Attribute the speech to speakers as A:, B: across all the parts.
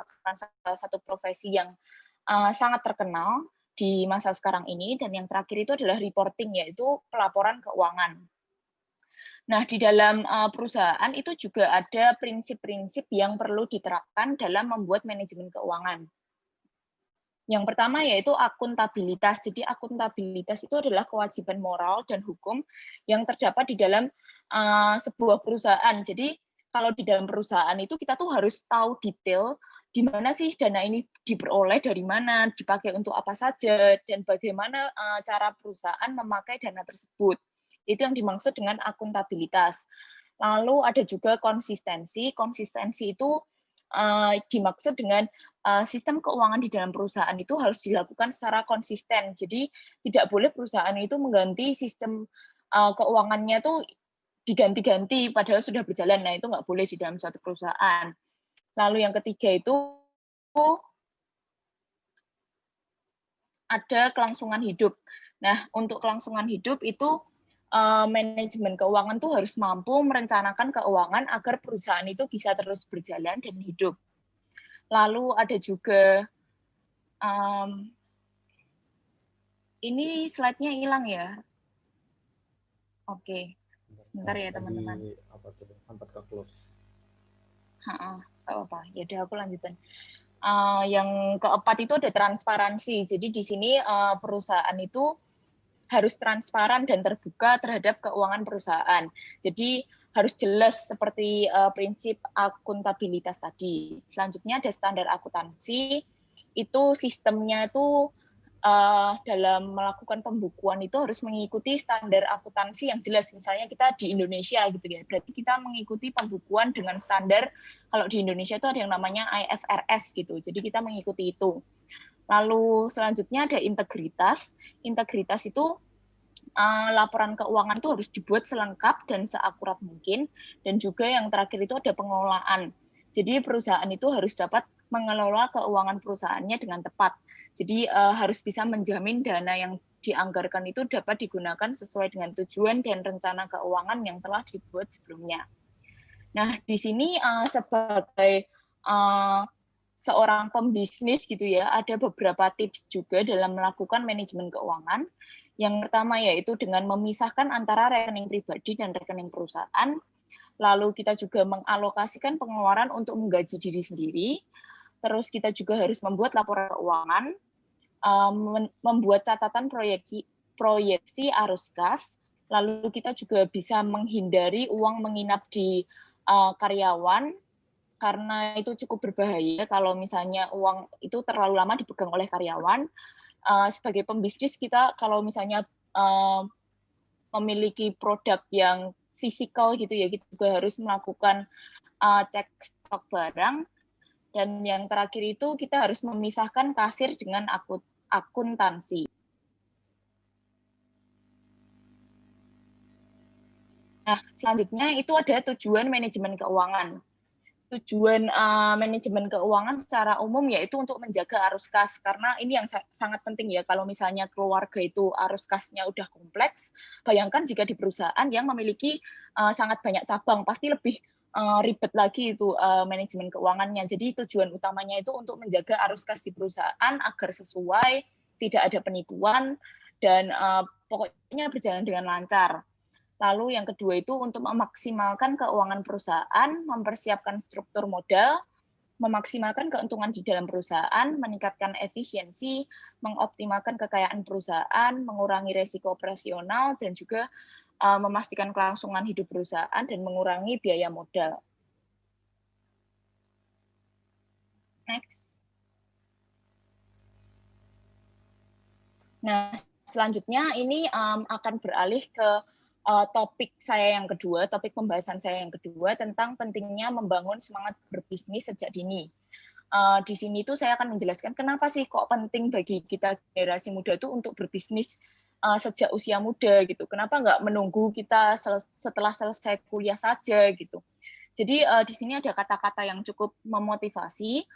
A: merupakan salah satu profesi yang sangat terkenal di masa sekarang ini, dan yang terakhir itu adalah reporting, yaitu pelaporan keuangan. Nah, di dalam perusahaan itu juga ada prinsip-prinsip yang perlu diterapkan dalam membuat manajemen keuangan. Yang pertama yaitu akuntabilitas. Jadi akuntabilitas itu adalah kewajiban moral dan hukum yang terdapat di dalam sebuah perusahaan. Jadi kalau di dalam perusahaan itu kita tuh harus tahu detail di mana sih dana ini diperoleh, dari mana, dipakai untuk apa saja, dan bagaimana cara perusahaan memakai dana tersebut. Itu yang dimaksud dengan akuntabilitas. Lalu ada juga konsistensi. Konsistensi itu dimaksud dengan sistem keuangan di dalam perusahaan itu harus dilakukan secara konsisten. Jadi tidak boleh perusahaan itu mengganti sistem keuangannya tuh diganti-ganti padahal sudah berjalan. Nah, itu nggak boleh di dalam suatu perusahaan. Lalu yang ketiga itu ada kelangsungan hidup. Nah, untuk kelangsungan hidup itu manajemen keuangan tuh harus mampu merencanakan keuangan agar perusahaan itu bisa terus berjalan dan hidup. Lalu ada juga, ini slide-nya hilang ya? Oke, sebentar ya teman-teman.
B: Sempat ke close.
A: Apa? Ya udah aku lanjutin. Yang keempat itu ada transparansi. Jadi di sini perusahaan itu harus transparan dan terbuka terhadap keuangan perusahaan. Jadi harus jelas seperti prinsip akuntabilitas tadi. Selanjutnya ada standar akuntansi. Itu sistemnya itu dalam melakukan pembukuan itu harus mengikuti standar akuntansi yang jelas. Misalnya kita di Indonesia gitu ya, berarti kita mengikuti pembukuan dengan standar, kalau di Indonesia itu ada yang namanya IFRS gitu, jadi kita mengikuti itu. Lalu selanjutnya ada integritas. Integritas itu laporan keuangan itu harus dibuat selengkap dan seakurat mungkin, dan juga yang terakhir itu ada pengelolaan. Jadi perusahaan itu harus dapat mengelola keuangan perusahaannya dengan tepat. Jadi harus bisa menjamin dana yang dianggarkan itu dapat digunakan sesuai dengan tujuan dan rencana keuangan yang telah dibuat sebelumnya. Nah, di sini sebagai seorang pembisnis gitu ya, ada beberapa tips juga dalam melakukan manajemen keuangan. Yang pertama yaitu dengan memisahkan antara rekening pribadi dan rekening perusahaan. Lalu kita juga mengalokasikan pengeluaran untuk menggaji diri sendiri. Terus kita juga harus membuat laporan keuangan, membuat catatan proyeksi arus kas. Lalu kita juga bisa menghindari uang menginap di karyawan, karena itu cukup berbahaya kalau misalnya uang itu terlalu lama dipegang oleh karyawan. Sebagai pembisnis kita kalau misalnya memiliki produk yang fisikal gitu ya, kita juga harus melakukan cek stok barang. Dan yang terakhir itu kita harus memisahkan kasir dengan akuntansi. Nah, selanjutnya itu ada tujuan manajemen keuangan. Tujuan manajemen keuangan secara umum yaitu untuk menjaga arus kas, karena ini yang sangat penting ya. Kalau misalnya keluarga itu arus kasnya udah kompleks, bayangkan jika di perusahaan yang memiliki sangat banyak cabang, pasti lebih ribet lagi itu manajemen keuangannya. Jadi tujuan utamanya itu untuk menjaga arus kas di perusahaan agar sesuai, tidak ada penipuan, dan pokoknya berjalan dengan lancar. Lalu yang kedua itu untuk memaksimalkan keuangan perusahaan, mempersiapkan struktur modal, memaksimalkan keuntungan di dalam perusahaan, meningkatkan efisiensi, mengoptimalkan kekayaan perusahaan, mengurangi resiko operasional, dan juga memastikan kelangsungan hidup perusahaan dan mengurangi biaya modal. Next. Nah, selanjutnya ini akan beralih ke topik saya yang kedua, topik pembahasan saya yang kedua tentang pentingnya membangun semangat berbisnis sejak dini. Di sini tuh saya akan menjelaskan kenapa sih kok penting bagi kita generasi muda itu untuk berbisnis sejak usia muda gitu. Kenapa nggak menunggu kita setelah selesai kuliah saja gitu. Jadi di sini ada kata-kata yang cukup memotivasi.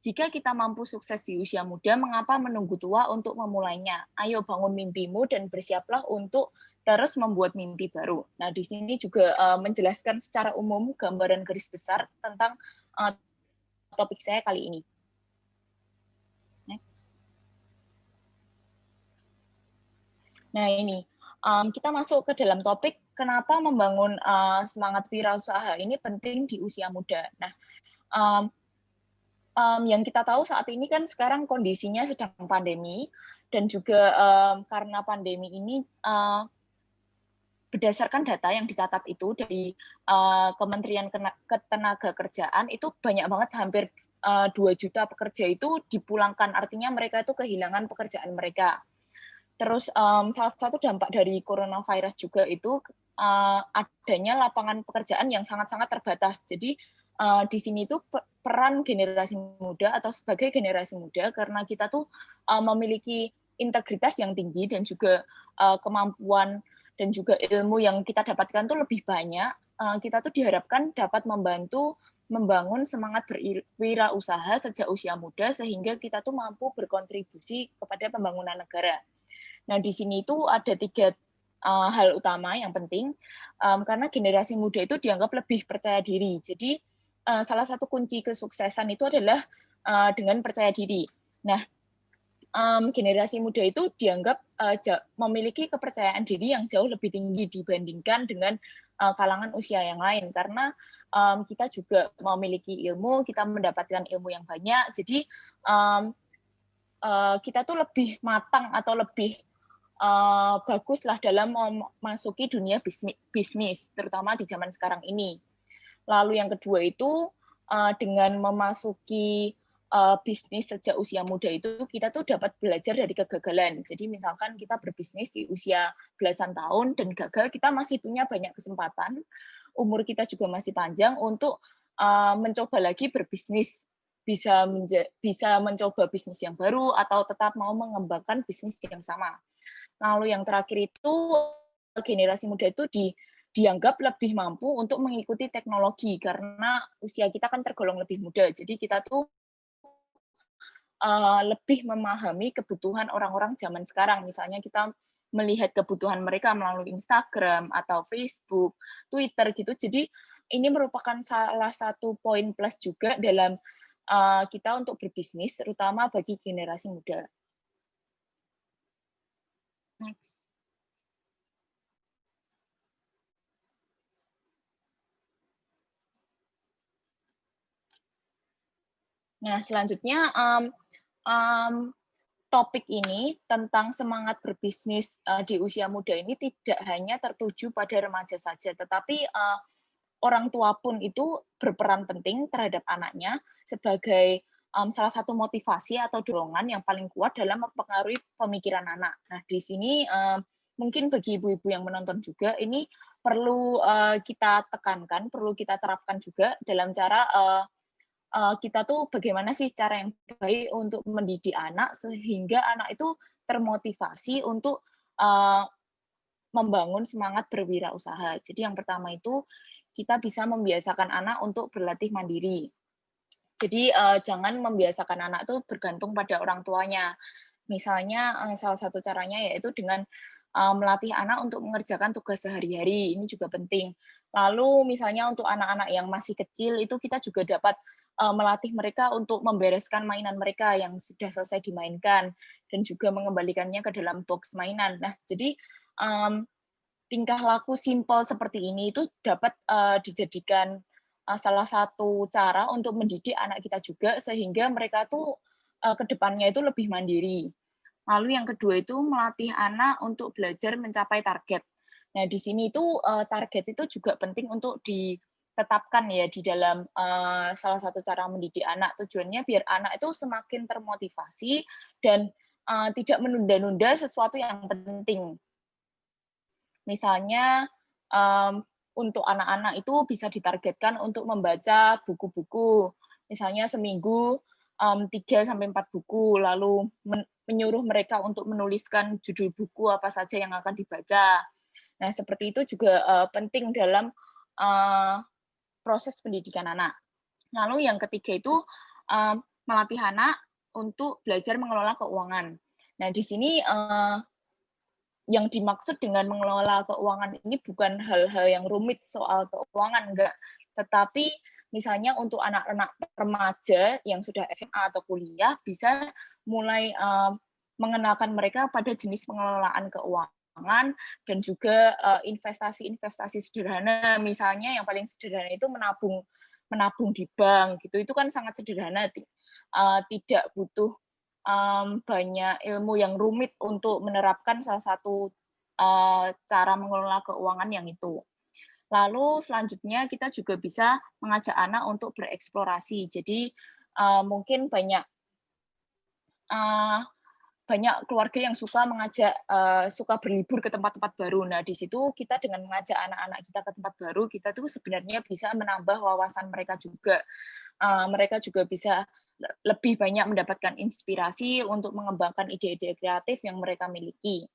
A: Jika kita mampu sukses di usia muda, mengapa menunggu tua untuk memulainya? Ayo bangun mimpimu dan bersiaplah untuk terus membuat mimpi baru. Nah, di sini juga menjelaskan secara umum gambaran garis besar tentang topik saya kali ini. Next. Nah ini, kita masuk ke dalam topik kenapa membangun semangat wirausaha ini penting di usia muda. Nah, yang kita tahu saat ini kan sekarang kondisinya sedang pandemi, dan juga karena pandemi ini berdasarkan data yang dicatat itu dari Kementerian Ketenagakerjaan itu banyak banget, hampir 2 juta pekerja itu dipulangkan, artinya mereka itu kehilangan pekerjaan mereka. Terus salah satu dampak dari coronavirus juga itu adanya lapangan pekerjaan yang sangat-sangat terbatas. Jadi di sini tuh peran generasi muda atau sebagai generasi muda, karena kita tuh memiliki integritas yang tinggi dan juga kemampuan dan juga ilmu yang kita dapatkan tuh lebih banyak, kita tuh diharapkan dapat membantu membangun semangat berwirausaha sejak usia muda sehingga kita tuh mampu berkontribusi kepada pembangunan negara. Nah, di sini itu ada 3 hal utama yang penting, karena generasi muda itu dianggap lebih percaya diri. Jadi, salah satu kunci kesuksesan itu adalah dengan percaya diri. Nah, generasi muda itu dianggap memiliki kepercayaan diri yang jauh lebih tinggi dibandingkan dengan kalangan usia yang lain, karena kita juga memiliki ilmu, kita mendapatkan ilmu yang banyak, jadi kita tuh lebih matang atau lebih baguslah dalam memasuki dunia bisnis, terutama di zaman sekarang ini. Lalu yang kedua itu dengan memasuki bisnis sejak usia muda itu kita tuh dapat belajar dari kegagalan. Jadi misalkan kita berbisnis di usia belasan tahun dan gagal, kita masih punya banyak kesempatan. Umur kita juga masih panjang untuk mencoba lagi berbisnis, bisa mencoba bisnis yang baru atau tetap mau mengembangkan bisnis yang sama. Lalu yang terakhir itu generasi muda itu dianggap lebih mampu untuk mengikuti teknologi karena usia kita kan tergolong lebih muda. Jadi kita tuh lebih memahami kebutuhan orang-orang zaman sekarang. Misalnya kita melihat kebutuhan mereka melalui Instagram atau Facebook, Twitter gitu. Jadi ini merupakan salah satu poin plus juga dalam kita untuk berbisnis, terutama bagi generasi muda. Next. Nah, selanjutnya topik ini tentang semangat berbisnis di usia muda ini tidak hanya tertuju pada remaja saja, tetapi orang tua pun itu berperan penting terhadap anaknya sebagai salah satu motivasi atau dorongan yang paling kuat dalam mempengaruhi pemikiran anak. Nah, di sini mungkin bagi ibu-ibu yang menonton juga ini perlu kita tekankan, perlu kita terapkan juga dalam cara kita tuh bagaimana sih cara yang baik untuk mendidik anak sehingga anak itu termotivasi untuk membangun semangat berwirausaha. Jadi yang pertama itu kita bisa membiasakan anak untuk berlatih mandiri. Jadi jangan membiasakan anak itu bergantung pada orang tuanya. Misalnya salah satu caranya yaitu dengan melatih anak untuk mengerjakan tugas sehari-hari, ini juga penting. Lalu misalnya untuk anak-anak yang masih kecil itu kita juga dapat melatih mereka untuk membereskan mainan mereka yang sudah selesai dimainkan dan juga mengembalikannya ke dalam box mainan. Nah, jadi tingkah laku simpel seperti ini itu dapat dijadikan salah satu cara untuk mendidik anak kita juga sehingga mereka tuh ke depannya itu lebih mandiri. Lalu yang kedua itu melatih anak untuk belajar mencapai target. Nah, di sini itu target itu juga penting untuk ditetapkan ya di dalam salah satu cara mendidik anak. Tujuannya biar anak itu semakin termotivasi dan tidak menunda-nunda sesuatu yang penting. Misalnya untuk anak-anak itu bisa ditargetkan untuk membaca buku-buku. Misalnya seminggu 3-4 buku, lalu menyuruh mereka untuk menuliskan judul buku apa saja yang akan dibaca. Nah, seperti itu juga penting dalam proses pendidikan anak. Lalu yang ketiga itu melatih anak untuk belajar mengelola keuangan. Nah, di sini yang dimaksud dengan mengelola keuangan ini bukan hal-hal yang rumit soal keuangan, enggak. Tetapi misalnya untuk anak-anak remaja yang sudah SMA atau kuliah bisa mulai mengenalkan mereka pada jenis pengelolaan keuangan dan juga investasi-investasi sederhana, misalnya yang paling sederhana itu menabung di bank gitu. Itu kan sangat sederhana, tidak butuh banyak ilmu yang rumit untuk menerapkan salah satu cara mengelola keuangan yang itu. Lalu selanjutnya kita juga bisa mengajak anak untuk bereksplorasi. Jadi mungkin banyak keluarga yang suka berlibur ke tempat-tempat baru. Nah, di situ kita dengan mengajak anak-anak kita ke tempat baru, kita tuh sebenarnya bisa menambah wawasan mereka juga. Mereka juga bisa lebih banyak mendapatkan inspirasi untuk mengembangkan ide-ide kreatif yang mereka miliki.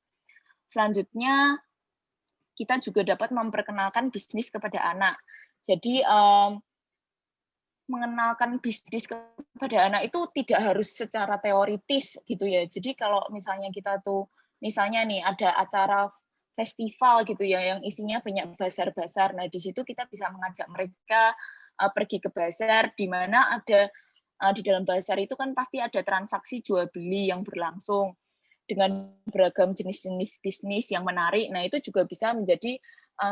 A: Selanjutnya, kita juga dapat memperkenalkan bisnis kepada anak. Jadi, mengenalkan bisnis kepada anak itu tidak harus secara teoritis gitu ya. Jadi kalau misalnya kita tuh, misalnya nih ada acara festival gitu ya, yang isinya banyak bazar-bazar. Nah, di situ kita bisa mengajak mereka pergi ke bazar, di mana ada di dalam bazar itu kan pasti ada transaksi jual beli yang berlangsung dengan beragam jenis-jenis bisnis yang menarik. Nah, itu juga bisa menjadi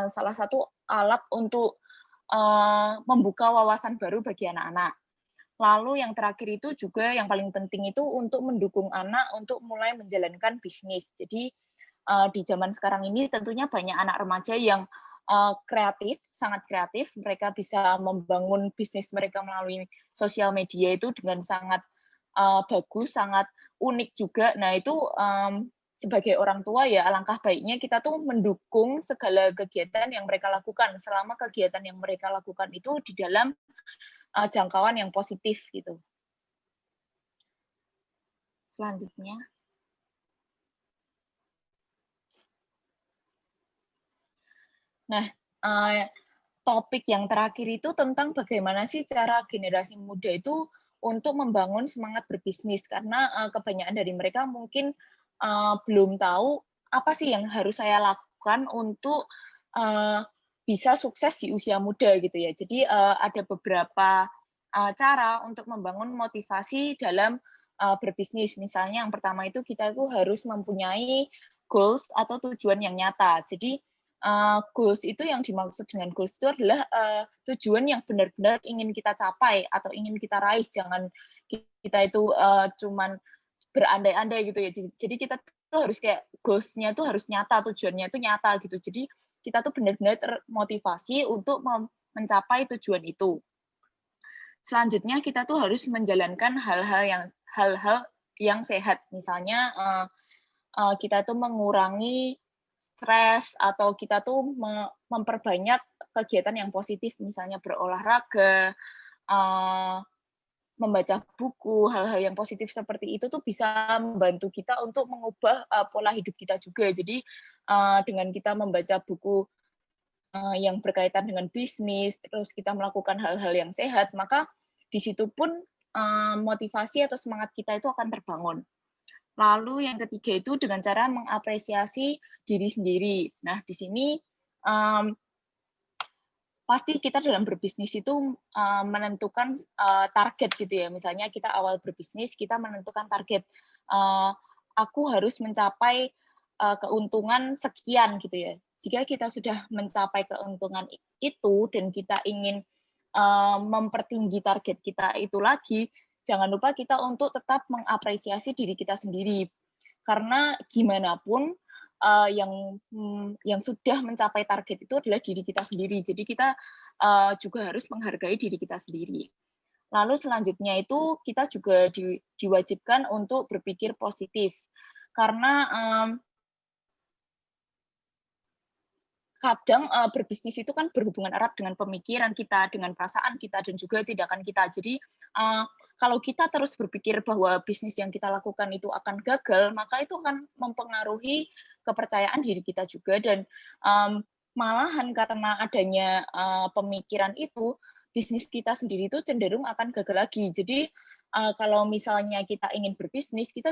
A: salah satu alat untuk membuka wawasan baru bagi anak-anak. Lalu yang terakhir itu juga yang paling penting itu untuk mendukung anak untuk mulai menjalankan bisnis. Jadi di zaman sekarang ini tentunya banyak anak remaja yang kreatif, sangat kreatif. Mereka bisa membangun bisnis mereka melalui sosial media itu dengan sangat bagus, sangat unik juga. Nah, itu sebagai orang tua ya alangkah baiknya kita tuh mendukung segala kegiatan yang mereka lakukan selama kegiatan yang mereka lakukan itu di dalam jangkauan yang positif gitu. Selanjutnya. Nah, topik yang terakhir itu tentang bagaimana sih cara generasi muda itu untuk membangun semangat berbisnis, karena kebanyakan dari mereka mungkin belum tahu apa sih yang harus saya lakukan untuk bisa sukses di usia muda gitu ya. Jadi ada beberapa cara untuk membangun motivasi dalam berbisnis. Misalnya yang pertama itu kita tuh harus mempunyai goals atau tujuan yang nyata. Jadi goals itu yang dimaksud dengan goals itu adalah tujuan yang benar-benar ingin kita capai atau ingin kita raih. Jangan kita itu cuman berandai-andai gitu ya. Jadi kita tuh harus kayak goals-nya tuh harus nyata, tujuannya itu nyata gitu. Jadi kita tuh benar-benar termotivasi untuk mencapai tujuan itu. Selanjutnya kita tuh harus menjalankan hal-hal yang sehat. Misalnya kita tuh mengurangi stres atau kita tuh memperbanyak kegiatan yang positif, misalnya berolahraga, membaca buku, hal-hal yang positif seperti itu tuh bisa membantu kita untuk mengubah pola hidup kita juga. Jadi dengan kita membaca buku yang berkaitan dengan bisnis, terus kita melakukan hal-hal yang sehat, maka di situ pun motivasi atau semangat kita itu akan terbangun. Lalu yang ketiga itu dengan cara mengapresiasi diri sendiri. Nah, di sini pasti kita dalam berbisnis itu menentukan target gitu ya. Misalnya kita awal berbisnis, kita menentukan target. Aku harus mencapai keuntungan sekian gitu ya. Jika kita sudah mencapai keuntungan itu dan kita ingin mempertinggi target kita itu lagi, jangan lupa kita untuk tetap mengapresiasi diri kita sendiri. Karena gimana pun yang sudah mencapai target itu adalah diri kita sendiri. Jadi kita juga harus menghargai diri kita sendiri. Lalu selanjutnya itu kita juga diwajibkan untuk berpikir positif. Karena kadang berbisnis itu kan berhubungan erat dengan pemikiran kita, dengan perasaan kita, dan juga tindakan kita. Jadi kalau kita terus berpikir bahwa bisnis yang kita lakukan itu akan gagal, maka itu akan mempengaruhi kepercayaan diri kita juga, dan malahan karena adanya pemikiran itu, bisnis kita sendiri itu cenderung akan gagal lagi. Jadi kalau misalnya kita ingin berbisnis, kita